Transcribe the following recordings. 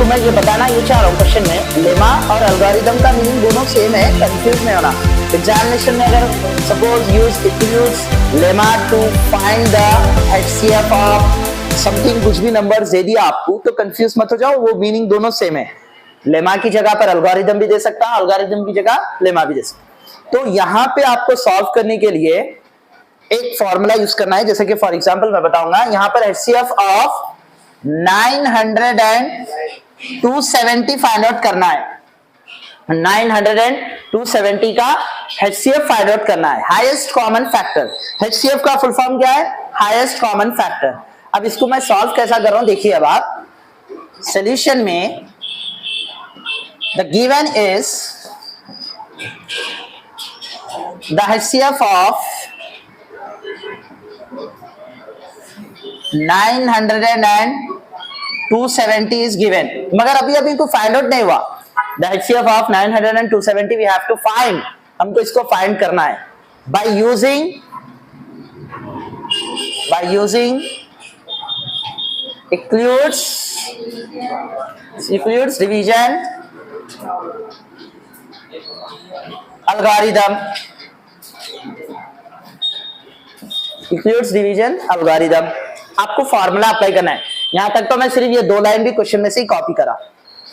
मैं ये बताना ये चाह रहा हूँ क्वेश्चन में, लेमा और एल्गोरिदम का मीनिंग दोनों सेम है, कंफ्यूज नहीं होना। एग्जामिनेशन में अगर suppose use lemma to find the HCF of something, कुछ भी नंबर्स दे दिया आपको तो कंफ्यूज मत हो जाओ, वो मीनिंग दोनों सेम है। लेमा की जगह पर एल्गोरिदम भी दे सकता है, एल्गोरिदम की जगह लेमा भी दे सकता। तो यहाँ पे आपको सॉल्व करने के लिए एक फॉर्मूला यूज करना है, जैसे कि फॉर एग्जांपल मैं बताऊंगा, यहाँ पर HCF of 900 and 270 find out करना है। 900 एंड 270 का एचसीएफ फाइंड आउट करना है, हाईएस्ट कॉमन फैक्टर। एचसीएफ का फुल फॉर्म क्या है? Highest common factor. अब इसको मैं सॉल्व कैसा कर रहा हूं देखिए। अब आप सॉल्यूशन में the given is the HCF of 900 and 270 is given, मगर अभी को फाइंड आउट नहीं हुआ। The HCF of 900 and 270 we have to find, हमको इसको फाइंड करना है by using Euclid's division algorithm। Euclid's division algorithm आपको फॉर्मूला अप्लाई करना है। यहां तक तो मैं सिर्फ ये 2 लाइन भी क्वेश्चन में से ही कॉपी करा,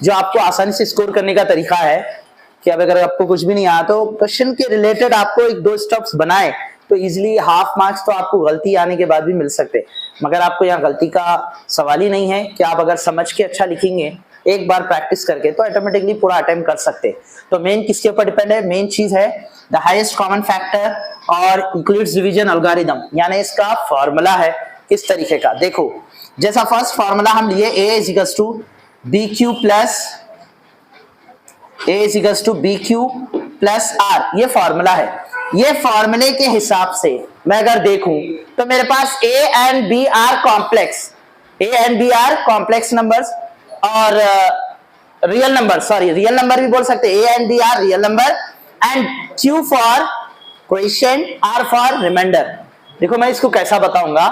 जो आपको आसानी से स्कोर करने का तरीका है कि अब अगर आपको कुछ भी नहीं आया तो क्वेश्चन के रिलेटेड आपको 1-2 स्टेप्स बनाए तो इजीली हाफ मार्क्स तो आपको गलती आने के बाद भी मिल सकते। मगर आपको यहाँ गलती का सवाल ही नहीं है कि आप अगर समझ के अच्छा लिखेंगे एक बार प्रैक्टिस करके तो ऑटोमेटिकली पूरा अटेम्प्ट कर सकते। तो मेन किसके ऊपर डिपेंड है? मेन चीज है द हाईएस्ट कॉमन फैक्टर और यूक्लिड्स डिवीजन एल्गोरिथम, यानी इसका फॉर्मूला है किस तरीके का। देखो, जैसा फर्स्ट फॉर्मूला हम लिए a is equals to bq plus r, ये फॉर्मूला है। ये फॉर्मूले के हिसाब से मैं अगर देखूं तो मेरे पास a and b are complex numbers और real number, sorry real number भी बोल सकते हैं। a and b are real number and q for quotient, r for remainder. देखो मैं इसको कैसा बताऊंगा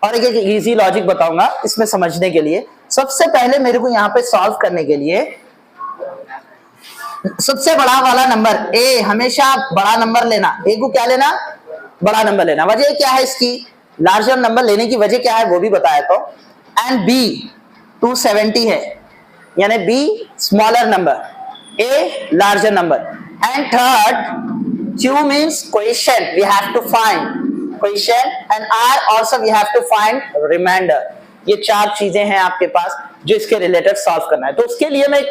और एक इजी लॉजिक बताऊंगा इसमें समझने के लिए। सबसे पहले मेरे को यहाँ पे सॉल्व करने के लिए सबसे बड़ा वाला नंबर a, हमेशा बड़ा नंबर लेना। a को क्या लेना? बड़ा नंबर लेना। वजह क्या है इसकी? लार्जर नंबर लेने की वजह क्या है वो भी बताया। तो एंड b 270 है, यानी b smaller number, a larger number. And third q means quotient, we have to find quotient and r also we have to find remainder। ये 4 चीजें हैं आपके पास जो इसके रिलेटेड सॉल्व करना है। तो उसके लिए मैं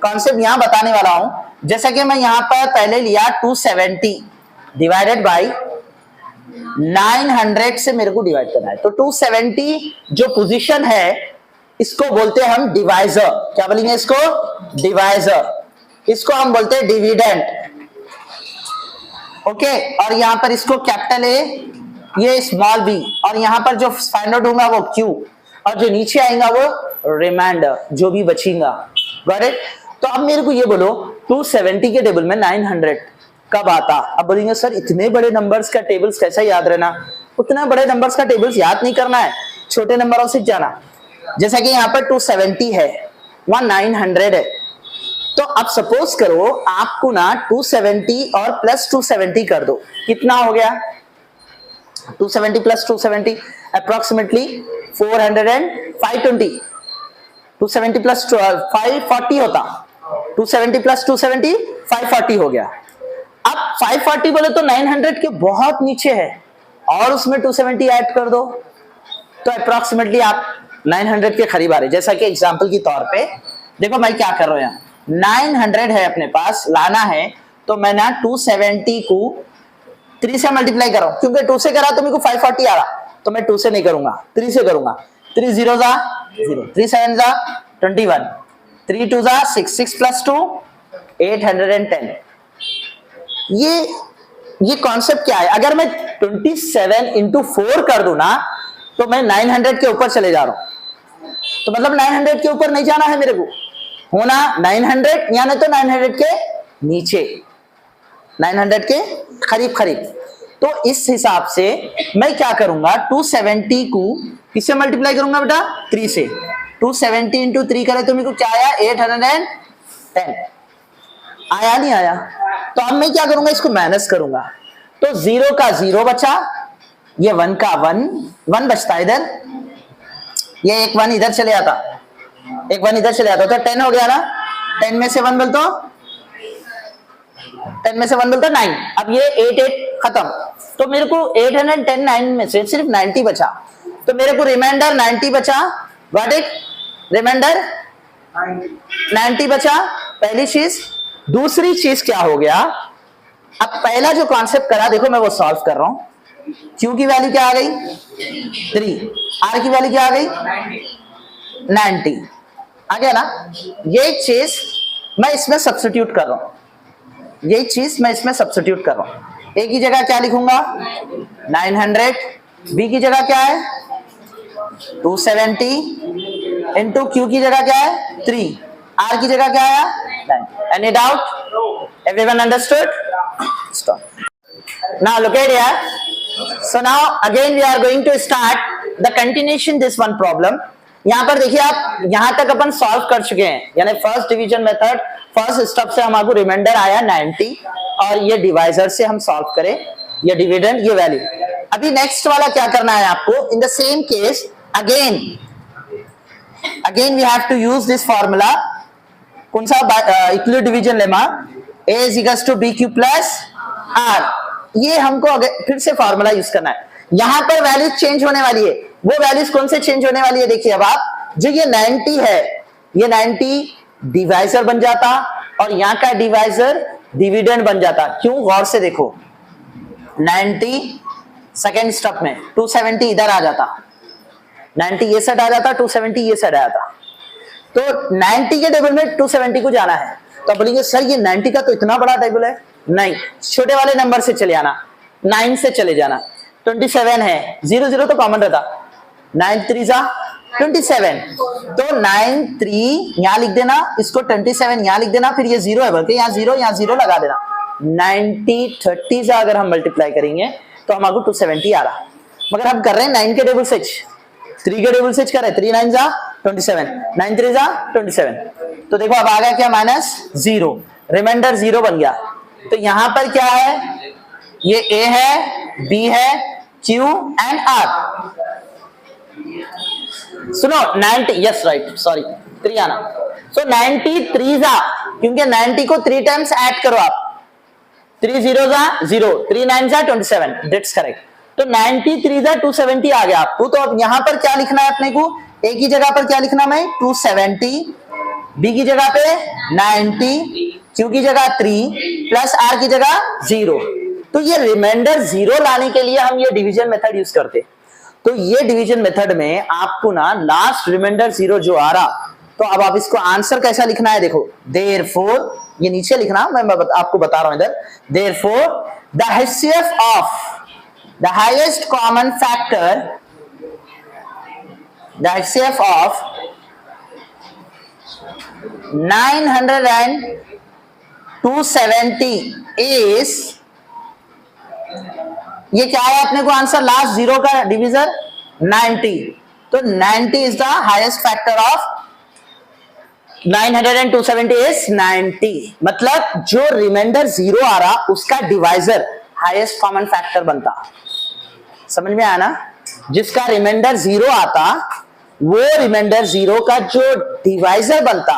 कॉन्सेप्ट यहाँ बताने वाला हूं। जैसा कि मैं यहाँ पर पहले लिया 270 डिवाइडेड बाई 900 से मेरे को डिवाइड करना है। तो 270 जो पोजीशन है इसको बोलते हैं हम डिवाइजर। क्या बोलेंगे इसको? डिवाइजर। इसको हम बोलते हैं डिविडेंड। ओके, और यहाँ पर इसको कैपिटल ए, ये स्मॉल बी, और यहाँ पर जो फाइंड आउट होगा वो क्यू, और जो नीचे आएगा वो रिमाइंडर, जो भी बचेगा। Got it? तो अब मेरे को ये बोलो 270 के टेबल में 900 कब आता? अब बोलेंगे सर इतने बड़े नंबर्स का टेबल्स कैसा याद रहना? उतना बड़े नंबर्स का टेबल्स याद नहीं करना है, छोटे नंबरों से जाना। जैसा कि यहाँ पर 270 है, वहां 900 है। तो अब सपोज करो आपको ना 270 और प्लस 270 कर दो, कितना हो गया? 270 प्लस 270 अप्रोक्सीमेटली 400 एंड 520। 270 प्लस 540 होता, 270 प्लस 270 540 हो गया। अब 540 बोले तो 900 के बहुत नीचे है और उसमें 270 ऐड कर दो तो अप्रोक्सीमेटली आप 900 के करीब आ रहे। जैसा कि एग्जांपल के तौर पे देखो मैं क्या कर रहा हूं, यहाँ 900 है अपने पास, लाना है तो मैं ना 270 को 3 से मल्टीप्लाई कर रहा हूं, क्योंकि 2 से करा तो मेरे को 540 आ रहा, तो मैं 2 से नहीं करूंगा, 3 से करूंगा। 3 0 जा 0, 3 7 जा 21, 3 2 जा 6, 6 प्लस 2 810। ये कॉन्सेप्ट क्या है? अगर मैं 27 इंटू 4 कर दूं ना तो मैं 900 के ऊपर चले जा रहा हूं। तो मतलब 900 के ऊपर नहीं जाना है मेरे को, होना 900 या नहीं तो 900 के नीचे, 900 के करीब करीब। तो इस हिसाब से मैं क्या करूंगा, 270 को किससे मल्टीप्लाई करूंगा बेटा? 3 से। 270 इंटू 3 करे तो मेरे को क्या आया 810 आया नहीं आया। तो अब मैं क्या करूंगा इसको माइनस करूंगा तो 0 का 0 बचा, ये 1 का 1 बचता इधर, ये एक 1 इधर चले आता, एक 1 इधर चले आता तो 10 हो गया ना। 10 में से 1 बोल तो 10 में से 1 बोलता 9। अब ये 8 खत्म तो मेरे को 810 9 में से सिर्फ 90 बचा तो मेरे को रिमाइंडर 90 बचा। व्हाट इट रिमाइंडर 90 बचा। पहली चीज। दूसरी चीज क्या हो गया, अब पहला जो कॉन्सेप्ट करा देखो मैं वो सॉल्व कर रहा हूं। Q की वैल्यू क्या आ गई 3, R की वैल्यू क्या आ गई 90 आ गया ना। ये चीज मैं इसमें सब्स्टिट्यूट कर रहा हूं, यही चीज मैं इसमें सब्स्टिट्यूट कर रहा हूं। ए की जगह क्या लिखूंगा 900, बी की जगह क्या है 270 इंटू क्यू की जगह क्या है 3, आर की जगह क्या आया 9। Any doubt everyone understood? Stop. Now look at here. So now again we are going to start the continuation this one problem. यहां पर देखिए आप यहां तक अपन सॉल्व कर चुके हैं, यानी first division method first step से हमारे रिमाइंडर आया 90 और ये डिवाइजर से हम सॉल्व करें ये डिविडेंड ये वैल्यू। अभी नेक्स्ट वाला क्या करना है आपको, in the same case again we have to use this formula. कौन सा equilibrium division lemma A is equals to BQ plus R। ये हमको फिर से फॉर्मूला यूज करना है। यहां पर वैल्यूज चेंज होने वाली है, वो वैल्यूज कौन से चेंज होने वाली है देखिए। अब आप जो ये 90 है ये 90 डिवाइजर बन जाता और यहां का डिवाइजर डिविडेंड बन जाता। क्यों गौर से देखो 90 सेकेंड स्टेप में 270 इधर आ जाता, 90 ये साइड आ जाता, 270 ये साइड आ जाता। तो 90 के टेबल में 270 को जाना है तो बोलेंगे सर ये 90 का तो इतना बड़ा टेबल है। नहीं, छोटे वाले नंबर से चले आना, 9 से चले जाना। 27 है, 0 0 तो कॉमन रहता, 9 3 जा 27 तो 9 3 यहां लिख देना, इसको 27 यहां लिख देना, फिर ये 0 है बल्कि यहाँ 0 लगा देना। 90 30 से अगर हम मल्टीप्लाई करेंगे तो हमारे 270 आ रहा, मगर हम कर रहे हैं 9 के टेबल से 3 के टेबल से कर रहे हैं। 3 9 जा 27, 9 3 जा 27। तो देखो अब आ गया क्या -0, रिमाइंडर 0 बन गया। तो यहां पर क्या है, ये A है, B है, Q एंड R। सुनो 90 यस राइट सॉरी 3 आना। सो 93 जा, क्योंकि 90 को 3 टाइम्स ऐड करो आप, 3 0 जा 0, 3 9 जा 27, दैट्स करेक्ट। तो 93 जा 270 आ गया आपको। तो अब यहां पर क्या लिखना है अपने को, A की जगह पर क्या लिखना मैं 270, B की जगह पे 90, Q की जगह 3 प्लस R की जगह 0। तो ये रिमाइंडर 0 लाने के लिए हम ये डिवीजन मेथड यूज करते। तो ये डिवीजन मेथड में आपको ना लास्ट रिमाइंडर 0 जो आ रहा, तो अब आप इसको आंसर कैसा लिखना है देखो। देयरफॉर ये नीचे लिखना, मैं आपको बता रहा हूं इधर। Therefore the HCF of the highest common factor, the HCF of 900 and 270 is, ये क्या है अपने को आंसर लास्ट 0 का डिवीजर 90। तो 90 is the highest factor of 900 and 270 is 90। मतलब जो रिमाइंडर 0 आ रहा उसका डिवाइजर हाईएस्ट कॉमन फैक्टर बनता। समझ में आया ना, जिसका रिमाइंडर 0 आता वो रिमाइंडर 0 का जो डिवाइजर बनता,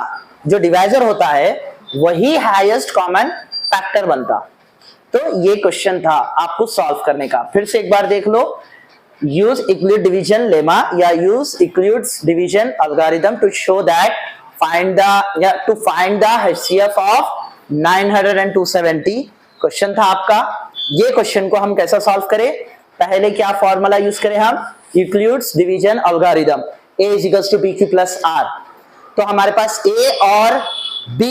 जो डिवाइजर होता है वही हाईएस्ट कॉमन फैक्टर बनता। तो ये क्वेश्चन था आपको सॉल्व करने का। फिर से एक बार देख लो, यूज इक्विलिब्रियम डिवीजन लेमा या use equilibrium division algorithm to show that find the HCF of 900 and 270 question था आपका। ये क्वेश्चन को हम कैसा सॉल्व करें, पहले क्या फॉर्मूला यूज करें हम, equilibrium division algorithm A is equals to BQ plus R। तो हमारे पास A और B,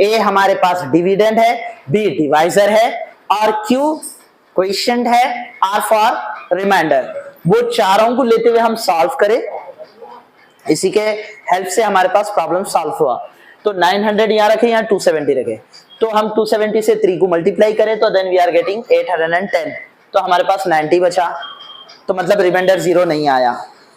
A हमारे पास डिविडेंड है, B डिवाइजर है और Q क्वोशिएंट है, R फॉर रिमाइंडर। वो चारों को लेते हुए हम सॉल्व करें, इसी के हेल्प से हमारे पास प्रॉब्लम सॉल्व हुआ। तो 900 यहाँ रखे, यहाँ 270 रखे, तो हम 270 से 3 को मल्टीप्लाई करें तो देन वी आर गेटिंग 810। तो हमारे पास 90 बचा, तो मतलब रिमाइंडर 0 नहीं आया।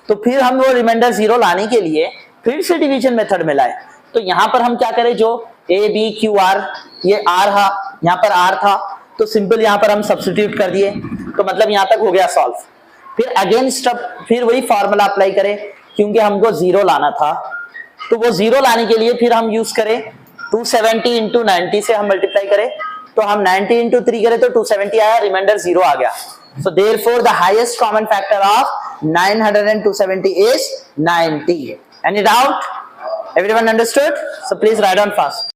तो फिर हम वो रिमाइंडर 0 लाने के लिए फिर से डिवीजन मेथड में लाए, तो यहां पर हम क्या करें, जो ए बी क्यू आर, ये आर था, यहां पर आर था, तो सिंपल यहां पर हम सब्स्टिट्यूट कर दिए, तो मतलब यहां तक हो गया सॉल्व। फिर अगेन स्टेप, फिर वही फॉर्मूला अप्लाई करें, क्योंकि हमको जीरो लाना था, तो वो जीरो लाने के लिए फिर हम यूज करें 270 इंटू 90 से हम मल्टीप्लाई करें, तो हम 90 इंटू 3 करें तो 270 आया, रिमाइंडर जीरो आ गया। So therefore the highest common factor of 900 and 270 is 90. Any doubt? Everyone understood? So please write down fast.